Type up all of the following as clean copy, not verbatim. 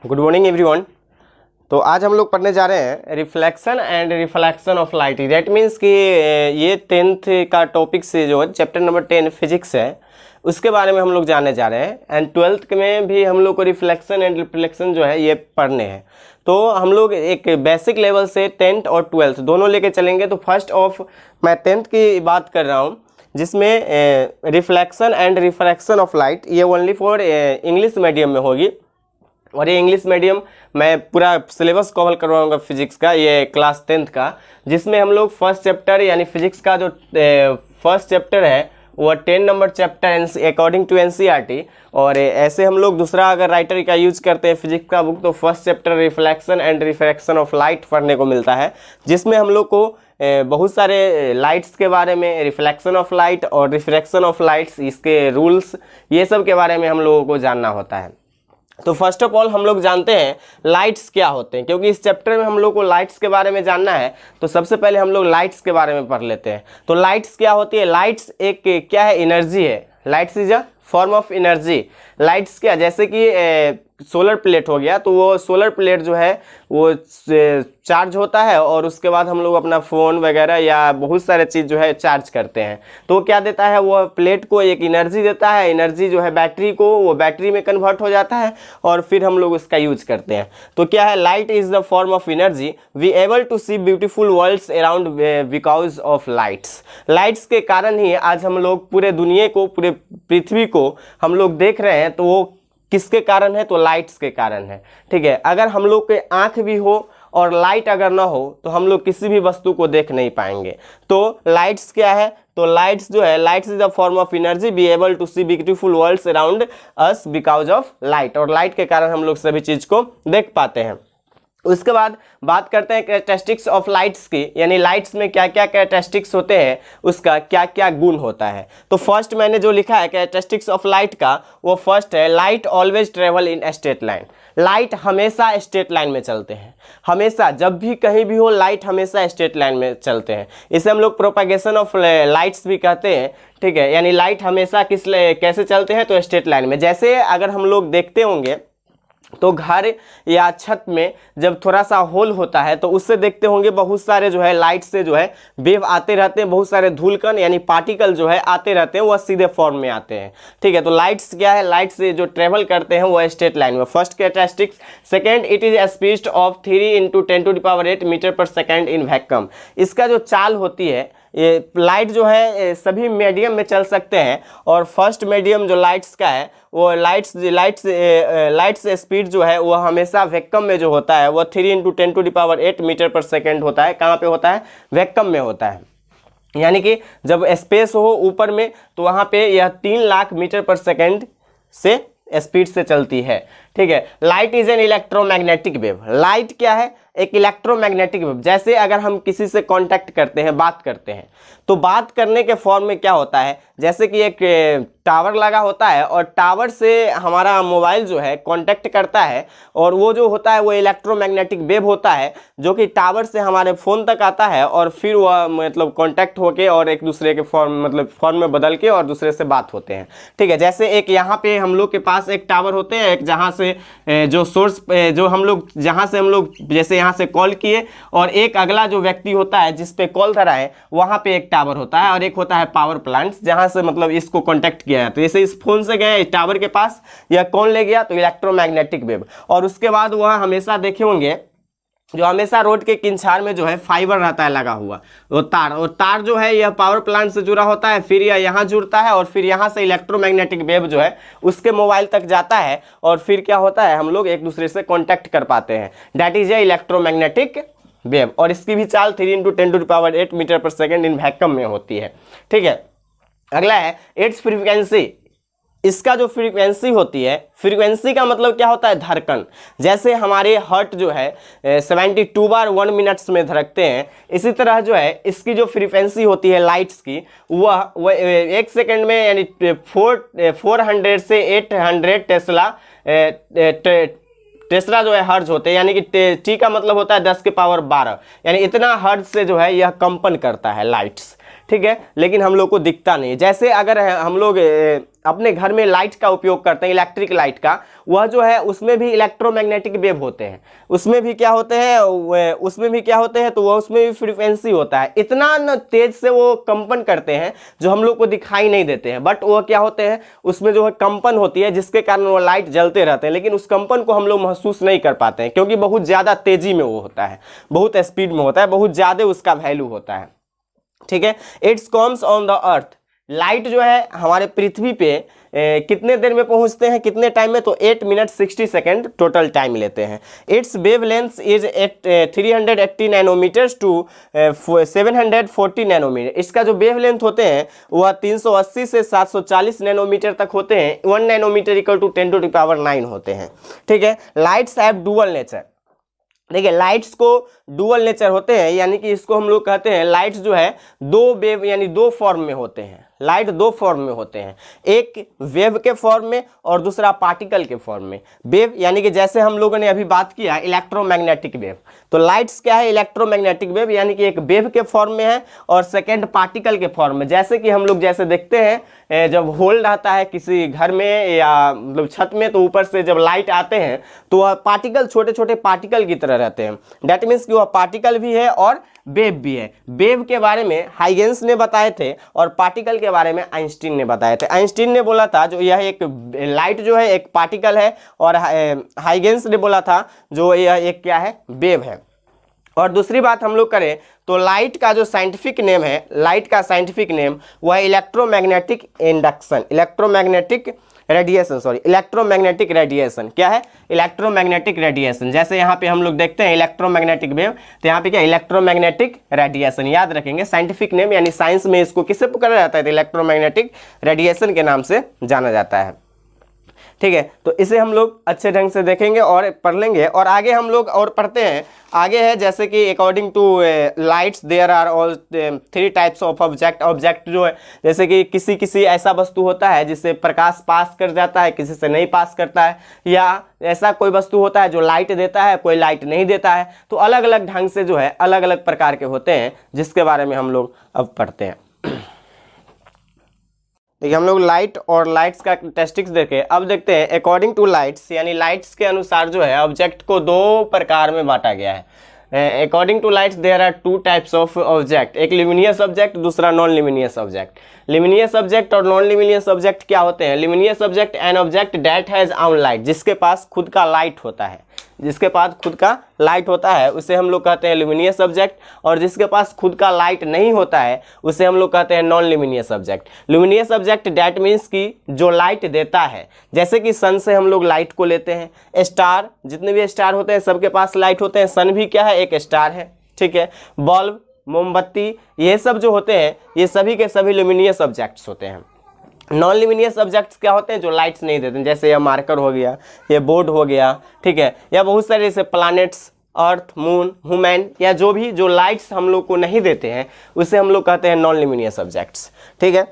Good morning everyone. तो आज हम लोग पढ़ने जा रहे हैं reflection and reflection of light. That means कि ये 10th का टॉपिक से जो है चैप्टर नंबर 10 फिजिक्स है उसके बारे में हम लोग जानने जा रहे हैं। एंड 12th में भी हम लोग को रिफ्लेक्शन एंड रिफ्लेक्शन जो है ये पढ़ने हैं। तो हम लोग एक बेसिक लेवल से 10th और 12th दोनों लेके चलेंगे। तो फर्स्ट ऑफ मैं 10th की बात कर रहा हूँ जिसमें reflection and refraction of light ये ओनली फॉर इंग्लिश मीडियम में होगी। और ये इंग्लिश मीडियम मैं पूरा सिलेबस कवर करवाऊंगा फिजिक्स का, ये क्लास 10th का, जिसमें हम लोग फर्स्ट चैप्टर यानी फिजिक्स का जो फर्स्ट चैप्टर है वो 10 number chapter according to NCERT. और ऐसे हम लोग दूसरा अगर राइटर का यूज करते हैं फिजिक्स का बुक तो first chapter reflection and refraction of light पढ़ने को मिलता है, जिसमें हम लोग को बहुत सारे लाइट्स के बारे में, रिफ्लेक्शन ऑफ लाइट और रिफ्रैक्शन ऑफ लाइट्स, इसके रूल्स, ये सब के बारे में हम लोगों को जानना होता है। तो फर्स्ट ऑफ ऑल हम लोग जानते हैं लाइट्स क्या होते हैं, क्योंकि इस चैप्टर में हम लोग को लाइट्स के बारे में जानना है। तो सबसे पहले हम लोग लाइट्स के बारे में पढ़ लेते हैं। तो लाइट्स क्या होती है? लाइट्स एक क्या है? एनर्जी है। Lights is a form of energy. Lights क्या, जैसे कि सोलर प्लेट हो गया, तो वो सोलर प्लेट जो है वो चार्ज होता है और उसके बाद हम लोग अपना फ़ोन वगैरह या बहुत सारे चीज़ जो है चार्ज करते हैं। तो वो क्या देता है? वो प्लेट को एक एनर्जी देता है। एनर्जी जो है बैटरी को, वो बैटरी में कन्वर्ट हो जाता है और फिर हम लोग उसका यूज करते हैं। तो क्या है? Light is the form of energy we able to see beautiful worlds around because of lights. Lights के कारण ही आज हम लोग पूरे दुनिया को, पूरे पृथ्वी को हम लोग देख रहे हैं। तो वो किसके कारण है? तो लाइट्स के कारण है। ठीक है, अगर हम लोग के आंख भी हो और लाइट अगर ना हो तो हम लोग किसी भी वस्तु को देख नहीं पाएंगे। तो लाइट्स क्या है? तो लाइट्स जो है, lights is a form of energy be able to see beautiful worlds around us because of light. और लाइट के कारण हम लोग सभी चीज को देख पाते हैं। उसके बाद बात करते हैं कैरेक्टरिस्टिक्स ऑफ लाइट्स की, यानी लाइट्स में क्या क्या कैरेक्टरिस्टिक्स होते हैं, उसका क्या क्या गुण होता है। तो फर्स्ट मैंने जो लिखा है कैरेक्टरिस्टिक्स ऑफ लाइट का, वो फर्स्ट है light always travel in straight line. Light हमेशा स्ट्रेट लाइन में चलते हैं। हमेशा, जब भी कहीं भी हो, लाइट हमेशा स्ट्रेट लाइन में चलते हैं। इसे हम लोग प्रोपागेशन ऑफ लाइट्स भी कहते हैं। ठीक है, यानी लाइट हमेशा कैसे चलते हैं? तो स्ट्रेट लाइन में। जैसे अगर हम लोग देखते होंगे तो घर या छत में जब थोड़ा सा होल होता है तो उससे देखते होंगे बहुत सारे जो है लाइट से जो है वेव आते रहते हैं, बहुत सारे धूलकण यानी पार्टिकल जो है आते रहते हैं, वह सीधे फॉर्म में आते हैं। ठीक है, तो लाइट्स क्या है? लाइट्स जो ट्रेवल करते हैं वो स्ट्रेट लाइन में। First characteristics. Second, it is speed of 3 × 10⁸ meter per second in vacuum. इसका जो चाल होती है, ये लाइट जो है सभी मीडियम में चल सकते हैं। और फर्स्ट मीडियम जो लाइट्स का है वो लाइट्स स्पीड जो है वो हमेशा वैक्यूम में जो होता है वो 3 × 10⁸ मीटर पर सेकेंड होता है। कहाँ पे होता है? वैक्यूम में होता है। यानी कि जब स्पेस हो ऊपर में तो वहाँ पे यह 3 लाख मीटर पर सेकेंड से स्पीड से चलती है। ठीक है, light is an electromagnetic wave. Light क्या है? एक इलेक्ट्रोमैग्नेटिक वेव। जैसे अगर हम किसी से कांटेक्ट करते हैं, बात करते हैं, तो बात करने के फॉर्म में क्या होता है? जैसे कि एक टावर लगा होता है और टावर से हमारा मोबाइल जो है कांटेक्ट करता है और वो जो होता है वो इलेक्ट्रोमैग्नेटिक वेव होता है जो कि टावर से हमारे फ़ोन तक आता है और फिर वह मतलब कांटेक्ट होके और एक दूसरे के फॉर्म में बदल के और दूसरे से बात होते हैं। ठीक है, जैसे एक यहाँ पे हम लोग के पास एक टावर होते हैं, एक जहाँ से जो सोर्स जो हम लोग जहाँ से हम लोग जैसे यहाँ से कॉल किए, और एक अगला जो व्यक्ति होता है जिस पे कॉल धरा है वहाँ पे एक टावर होता है, और एक होता है पावर प्लांट्स जहाँ से मतलब इसको कॉन्टेक्ट किया है। तो जैसे इस फोन से गए टावर के पास, यह कौन ले गया? तो इलेक्ट्रोमैग्नेटिक वेव। और उसके बाद वह हमेशा देखे होंगे जो हमेशा रोड के किनारे में जो है फाइबर रहता है लगा हुआ, वो तार, और तार जो है यह पावर प्लांट से जुड़ा होता है, फिर यह यहाँ जुड़ता है और फिर यहाँ से इलेक्ट्रोमैग्नेटिक वेव जो है उसके मोबाइल तक जाता है और फिर क्या होता है? हम लोग एक दूसरे से कांटेक्ट कर पाते हैं। That is a electromagnetic wave. और इसकी भी चाल 3 × 10⁸ meter per second in vacuum में होती है। ठीक है, अगला है इट्स फ्रीक्वेंसी। इसका जो फ्रीक्वेंसी होती है, फ्रीक्वेंसी का मतलब क्या होता है? धड़कन। जैसे हमारे हार्ट जो है 72 बार 1 मिनट्स में धड़कते हैं, इसी तरह जो है इसकी जो फ्रीक्वेंसी होती है लाइट्स की, वह 1 सेकेंड में यानी 400 से 800 टेस्ला जो है हर्ज होते हैं। यानी कि टी का मतलब होता है 10⁻12, यानी इतना हर्ज से जो है यह कंपन करता है लाइट्स। ठीक है, लेकिन हम लोग को दिखता नहीं। जैसे अगर हम लोग अपने घर में लाइट का उपयोग करते हैं, इलेक्ट्रिक लाइट का, वह जो है उसमें भी इलेक्ट्रोमैग्नेटिक वेव होते हैं। उसमें भी क्या होते हैं, तो वह उसमें भी फ्रीक्वेंसी होता है। इतना न तेज से वो कंपन करते हैं जो हम लोग को दिखाई नहीं देते हैं, बट वो क्या होते हैं, उसमें जो है कंपन होती है जिसके कारण वो लाइट जलते रहते हैं, लेकिन उस कंपन को हम लोग महसूस नहीं कर पाते हैं क्योंकि बहुत ज़्यादा तेजी में वो होता है, बहुत स्पीड में होता है, बहुत ज़्यादा उसका वैल्यू होता है। ठीक है, it's comes on the earth. Light जो है हमारे पृथ्वी पे कितने देर में पहुंचते हैं, कितने टाइम में, तो 8 मिनट 60 सेकेंड टोटल टाइम लेते हैं। Its wavelength is 380 nanometers to 740 nanometer. इसका जो वेव लेंथ होते हैं वह 380 से 740 नैनोमीटर तक होते हैं। 1 नैनोमीटर इक्वल टू 10⁹ होते हैं। ठीक है, लाइट्स हैव डुअल नेचर। देखिए, लाइट्स को डुअल नेचर होते हैं, यानी कि इसको हम लोग कहते हैं, लाइट्स जो है दो वेव यानी दो फॉर्म में होते हैं। लाइट दो फॉर्म में होते हैं, एक वेव के फॉर्म में और दूसरा पार्टिकल के फॉर्म में। वेव यानी कि जैसे हम लोगों ने अभी बात किया इलेक्ट्रोमैग्नेटिक वेव, तो लाइट्स क्या है, इलेक्ट्रोमैग्नेटिक वेव, यानी कि एक वेव के फॉर्म में है और सेकेंड पार्टिकल के फॉर्म में। जैसे कि हम लोग जैसे देखते हैं जब होल रहता है किसी घर में या मतलब छत में, तो ऊपर से जब लाइट आते हैं तो वह पार्टिकल छोटे छोटे पार्टिकल की तरह रहते हैं। दैट मीन्स कि वह पार्टिकल भी है और वेव भी है। वेव के बारे में हाइगेंस ने बताए थे और पार्टिकल के बारे में आइंस्टीन ने बताए थे। आइंस्टीन ने बोला था जो यह एक लाइट जो है एक पार्टिकल है, और हाइगेंस ने बोला था जो यह एक क्या है, वेव है। और दूसरी बात हम लोग करें तो लाइट का जो साइंटिफिक नेम है, लाइट का साइंटिफिक नेम वह इलेक्ट्रोमैग्नेटिक इंडक्शन, इलेक्ट्रोमैग्नेटिक रेडिएशन क्या है, इलेक्ट्रोमैग्नेटिक रेडिएशन। जैसे यहाँ पे हम लोग देखते हैं इलेक्ट्रोमैग्नेटिक वेव, तो यहाँ पे क्या, इलेक्ट्रोमैग्नेटिक रेडिएशन याद रखेंगे। साइंटिफिक नेम यानी साइंस में इसको किससे पुकारा जाता है, तो इलेक्ट्रोमैग्नेटिक रेडिएशन के नाम से जाना जाता है। ठीक है, तो इसे हम लोग अच्छे ढंग से देखेंगे और पढ़ लेंगे। और आगे हम लोग और पढ़ते हैं, आगे है जैसे कि according to lights there are all 3 types of object. Object जो है जैसे कि किसी ऐसा वस्तु होता है जिससे प्रकाश पास कर जाता है, किसी से नहीं पास करता है, या ऐसा कोई वस्तु होता है जो लाइट देता है, कोई लाइट नहीं देता है। तो अलग अलग ढंग से जो है अलग अलग प्रकार के होते हैं, जिसके बारे में हम लोग अब पढ़ते हैं। देखिए, हम लोग लाइट और लाइट्स का स्टैटिस्टिक्स देखे। अब देखते हैं अकॉर्डिंग टू लाइट्स, यानी लाइट्स के अनुसार जो है ऑब्जेक्ट को 2 प्रकार में बांटा गया है। According to lights there are 2 types of object, एक लिमिनियस ऑब्जेक्ट, दूसरा non luminous object. Luminous object और नॉन लिमिनियस ऑब्जेक्ट क्या होते हैं? Luminous object an object that has own light, जिसके पास खुद का लाइट होता है, जिसके पास खुद का लाइट होता है उसे हम लोग कहते हैं लिमिनियस ऑब्जेक्ट, और जिसके पास खुद का लाइट नहीं होता है उसे हम लोग कहते हैं non luminous object. Luminous object that means कि जो लाइट देता है, जैसे कि सन से हम लोग लाइट को लेते हैं। स्टार, जितने भी स्टार होते हैं सबके पास लाइट होते हैं, सन भी क्या है, एक स्टार है। ठीक है, बल्ब, मोमबत्ती, ये सब जो होते हैं ये सभी के सभी लिमिनियस ऑब्जेक्ट्स होते हैं। नॉन लिमिनियस ऑब्जेक्ट्स क्या होते हैं? जो लाइट्स नहीं देते हैं, जैसे ये मार्कर हो गया, ये बोर्ड हो गया, ठीक है, या बहुत सारे जैसे प्लैनेट्स, अर्थ, मून, ह्यूमन, या जो भी जो लाइट्स हम लोग को नहीं देते हैं उसे हम लोग कहते हैं नॉन लिमिनियस ऑब्जेक्ट्स। ठीक है,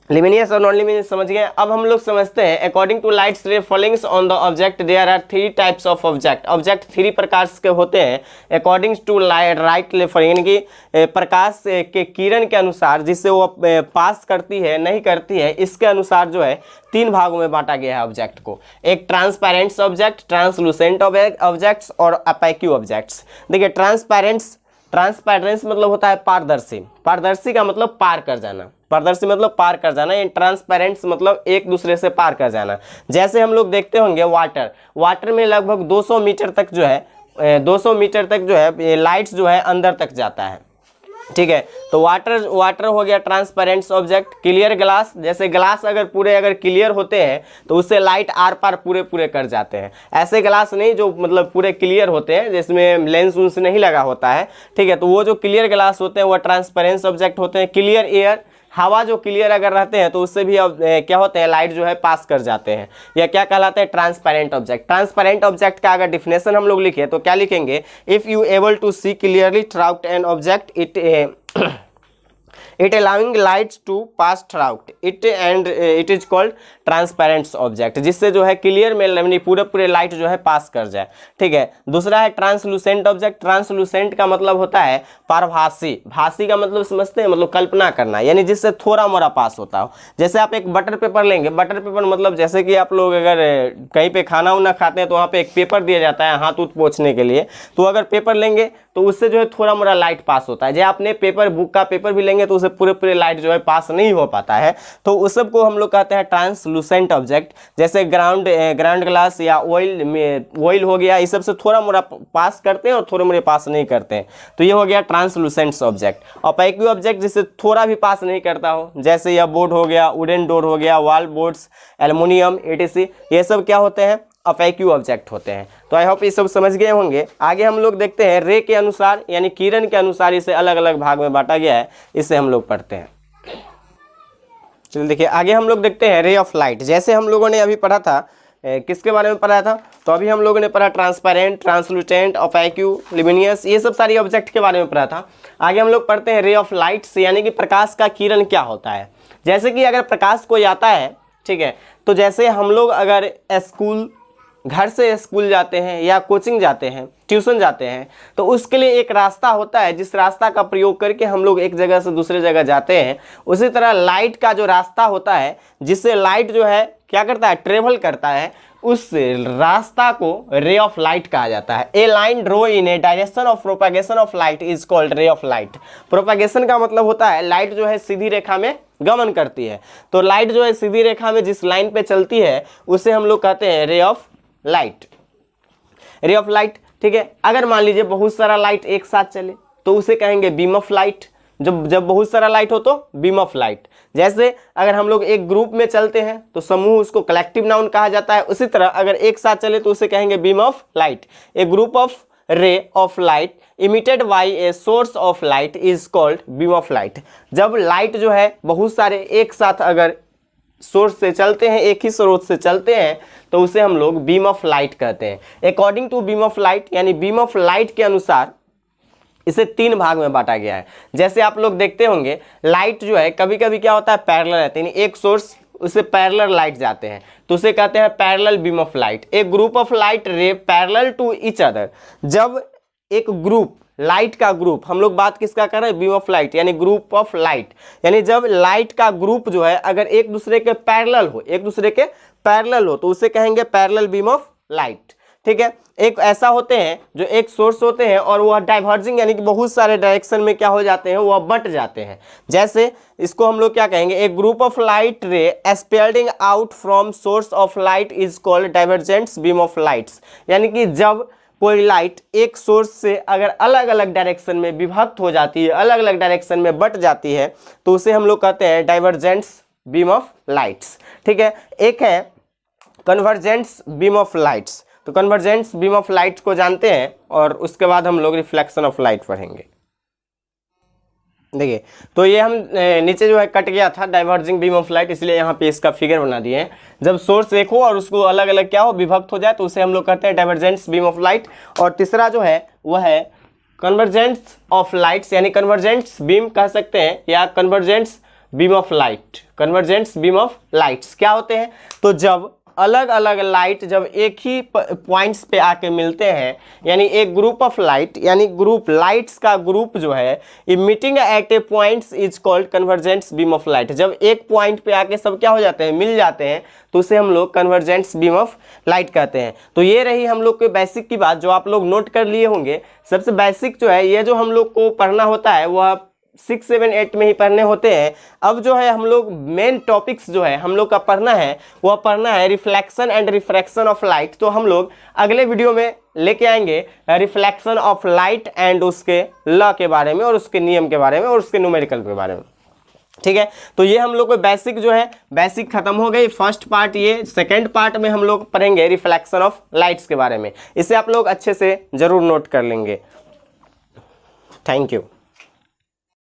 लिमिनियस और नॉन लिमिनियस समझ गए। अब हम लोग समझते हैं according to lights ray fallings on the object there are 3 types of object. Object 3 प्रकार के होते हैं अकॉर्डिंग टू लाइट राइट यानी कि प्रकाश के किरण के अनुसार, जिससे वो पास करती है नहीं करती है, इसके अनुसार जो है 3 भागों में बांटा गया है ऑब्जेक्ट को। एक ट्रांसपेरेंट ऑब्जेक्ट, ट्रांसलूसेंट ऑब्जेक्ट्स और अपेक्यू ऑब्जेक्ट्स। देखिए, ट्रांसपेरेंस मतलब होता है पारदर्शी, पारदर्शी का मतलब पार कर जाना, पारदर्शी मतलब पार कर जाना, या ट्रांसपेरेंट्स मतलब एक दूसरे से पार कर जाना। जैसे हम लोग देखते होंगे वाटर में लगभग 200 मीटर तक जो है 200 मीटर तक जो है लाइट्स जो है अंदर तक जाता है। ठीक है, तो वाटर हो गया ट्रांसपेरेंट ऑब्जेक्ट। क्लियर ग्लास, जैसे ग्लास अगर क्लियर होते हैं तो उससे लाइट आर पार पूरे कर जाते हैं। ऐसे ग्लास नहीं जो मतलब पूरे क्लियर होते हैं, जिसमें लेंस उन्स नहीं लगा होता है। ठीक है, तो वो जो क्लियर ग्लास होते हैं वो ट्रांसपेरेंट ऑब्जेक्ट होते हैं। क्लियर एयर, हवा जो क्लियर अगर रहते हैं तो उससे भी क्या होते हैं, लाइट जो है पास कर जाते हैं। यह क्या कहलाते हैं? Transparent object. ट्रांसपेरेंट ऑब्जेक्ट का अगर डिफिनेशन हम लोग लिखे तो क्या लिखेंगे? If you able to see clearly through out an object it allowing lights to pass throughout it and it is called transparent object, जिससे जो है क्लियर में पूरे लाइट जो है पास कर जाए। ठीक है, दूसरा है ट्रांसलूसेंट ऑब्जेक्ट। ट्रांसलूसेंट का मतलब होता है पारभासी। भासी का मतलब समझते हैं, मतलब कल्पना करना, यानी जिससे थोड़ा मोड़ा पास होता हो। जैसे आप एक बटर पेपर लेंगे, बटर पेपर मतलब जैसे कि आप लोग अगर कहीं पे खाना उना खाते हैं तो वहाँ पे एक पेपर दिया जाता है हाथ उथ पोंछने के लिए, तो अगर पेपर लेंगे तो उससे जो है थोड़ा मोड़ा लाइट पास होता है। जब आपने पेपर बुक का पेपर भी लेंगे तो उससे पूरे लाइट जो है पास नहीं हो पाता है, तो उस सब को हम लोग कहते हैं ट्रांसलूसेंट ऑब्जेक्ट। जैसे ग्राउंड ग्लास या ऑयल हो गया, इस सब से थोड़ा मोड़ा पास करते हैं और थोड़े मोड़े पास नहीं करते हैं, तो ये हो गया ट्रांसलूसेंट ऑब्जेक्ट। ऑपेक ऑब्जेक्ट जिससे थोड़ा भी पास नहीं करता हो, जैसे यह बोर्ड हो गया, वुडन डोर हो गया, वॉल बोर्ड्स, एल्युमिनियम etc, ये सब क्या होते हैं? ऑपेक्यू ऑब्जेक्ट होते हैं। तो आई होप ये सब समझ गए होंगे। आगे हम लोग देखते हैं रे के अनुसार, यानी किरण के अनुसार इसे अलग अलग भाग में बांटा गया है, इसे हम लोग पढ़ते हैं। चलिए देखिए, आगे हम लोग देखते हैं रे ऑफ लाइट। जैसे हम लोगों ने अभी पढ़ा था, किसके बारे में पढ़ा था? तो अभी हम लोगों ने पढ़ा ट्रांसपेरेंट, ट्रांसलूसेंट, ऑपेक्यू, ल्यूमिनियस, ये सब सारी ऑब्जेक्ट के बारे में पढ़ा था। आगे हम लोग पढ़ते हैं रे ऑफ लाइट्स, यानी कि प्रकाश का किरण क्या होता है। जैसे कि अगर प्रकाश कोई आता है, ठीक है, तो जैसे हम लोग अगर घर से स्कूल जाते हैं या कोचिंग जाते हैं, ट्यूशन जाते हैं, तो उसके लिए एक रास्ता होता है जिस रास्ता का प्रयोग करके हम लोग एक जगह से दूसरे जगह जाते हैं। उसी तरह लाइट का जो रास्ता होता है जिससे लाइट जो है क्या करता है? ट्रेवल करता है, उस रास्ता को रे ऑफ लाइट कहा जाता है। A line draw in a direction of propagation of light is called ray of light. Propagation का मतलब होता है लाइट जो है सीधी रेखा में गमन करती है, तो लाइट जो है सीधी रेखा में जिस लाइन पे चलती है उसे हम लोग कहते हैं रे ऑफ लाइट। रे ऑफ लाइट, ठीक है। अगर मान लीजिए बहुत सारा लाइट एक साथ चले तो उसे कहेंगे बीम ऑफ लाइट। जब बहुत सारा लाइट हो तो बीम ऑफ लाइट। जैसे अगर हम लोग एक ग्रुप में चलते हैं तो समूह, उसको कलेक्टिव नाउन कहा जाता है। उसी तरह अगर एक साथ चले तो उसे कहेंगे beam of light. A group of रे of light emitted by a source of light is called beam of light. जब लाइट जो है बहुत सारे एक साथ अगर सोर्स से चलते हैं, एक ही स्रोत से चलते हैं, तो उसे हम लोग बीम ऑफ लाइट कहते हैं। According to beam of light, यानी बीम ऑफ लाइट के अनुसार इसे 3 भाग में बांटा गया है। जैसे आप लोग देखते होंगे लाइट जो है कभी कभी क्या होता है? पैरेलल रहते हैं, एक सोर्स उसे पैरेलल लाइट जाते हैं तो उसे कहते हैं पैरेलल बीम ऑफ लाइट। एक group of light ray parallel to each other. जब एक ग्रुप, लाइट का ग्रुप, हम लोग बात किसका कर रहे हैं? बीम ऑफ लाइट, यानी ग्रुप ऑफ लाइट, यानी जब लाइट का ग्रुप जो है अगर एक दूसरे के पैरेलल हो तो उसे कहेंगे पैरेलल बीम ऑफ लाइट। ठीक है, एक ऐसा होते हैं जो एक सोर्स होते हैं और वह डाइवर्जिंग, यानी कि बहुत सारे डायरेक्शन में क्या हो जाते हैं? वह बट जाते हैं। जैसे इसको हम लोग क्या कहेंगे? एक group of light ray spreading out from source of light is called divergent beam of lights. यानी कि जब कोई लाइट एक सोर्स से अगर अलग अलग डायरेक्शन में विभक्त हो जाती है, अलग अलग डायरेक्शन में बट जाती है, तो उसे हम लोग कहते हैं डाइवर्जेंस बीम ऑफ लाइट्स। ठीक है, एक है कन्वर्जेंस बीम ऑफ लाइट्स। तो कन्वर्जेंस बीम ऑफ लाइट को जानते हैं और उसके बाद हम लोग रिफ्लेक्शन ऑफ लाइट पढ़ेंगे। देखिए, तो ये हम नीचे जो है कट गया था डाइवर्जिंग बीम ऑफ लाइट, इसलिए यहाँ पे इसका फिगर बना दिए हैं। जब सोर्स एक हो और उसको अलग अलग क्या हो? विभक्त हो जाए, तो उसे हम लोग कहते हैं डाइवर्जेंस बीम ऑफ लाइट। और तीसरा जो है वह है कन्वर्जेंस ऑफ लाइट्स, यानी कन्वर्जेंस बीम कह सकते हैं या convergence beam of light. Convergence beam of lights क्या होते हैं? तो जब अलग अलग लाइट जब एक ही पॉइंट्स पे आके मिलते हैं, यानी एक ग्रुप ऑफ लाइट, यानी ग्रुप लाइट्स का ग्रुप जो है emitting at a points is called convergence beam of light. जब एक पॉइंट पे आके सब क्या हो जाते हैं? मिल जाते हैं, तो उसे हम लोग कन्वर्जेंस बीम ऑफ लाइट कहते हैं। तो ये रही हम लोग के बेसिक की बात जो आप लोग नोट कर लिए होंगे। सबसे बेसिक जो है ये जो हम लोग को पढ़ना होता है वह 6, 7, 8 में ही पढ़ने होते हैं। अब जो है हम लोग मेन टॉपिक्स जो है हम लोग का पढ़ना है वह पढ़ना है reflection and refraction of light. तो हम लोग अगले वीडियो में लेके आएंगे रिफ्लेक्शन ऑफ लाइट एंड उसके लॉ के बारे में और उसके नियम के बारे में और उसके न्यूमेरिकल के बारे में। ठीक है, तो ये हम लोग को बेसिक जो है बेसिक खत्म हो गई फर्स्ट पार्ट। ये सेकेंड पार्ट में हम लोग पढ़ेंगे रिफ्लेक्शन ऑफ लाइट्स के बारे में। इसे आप लोग अच्छे से जरूर नोट कर लेंगे। Thank you.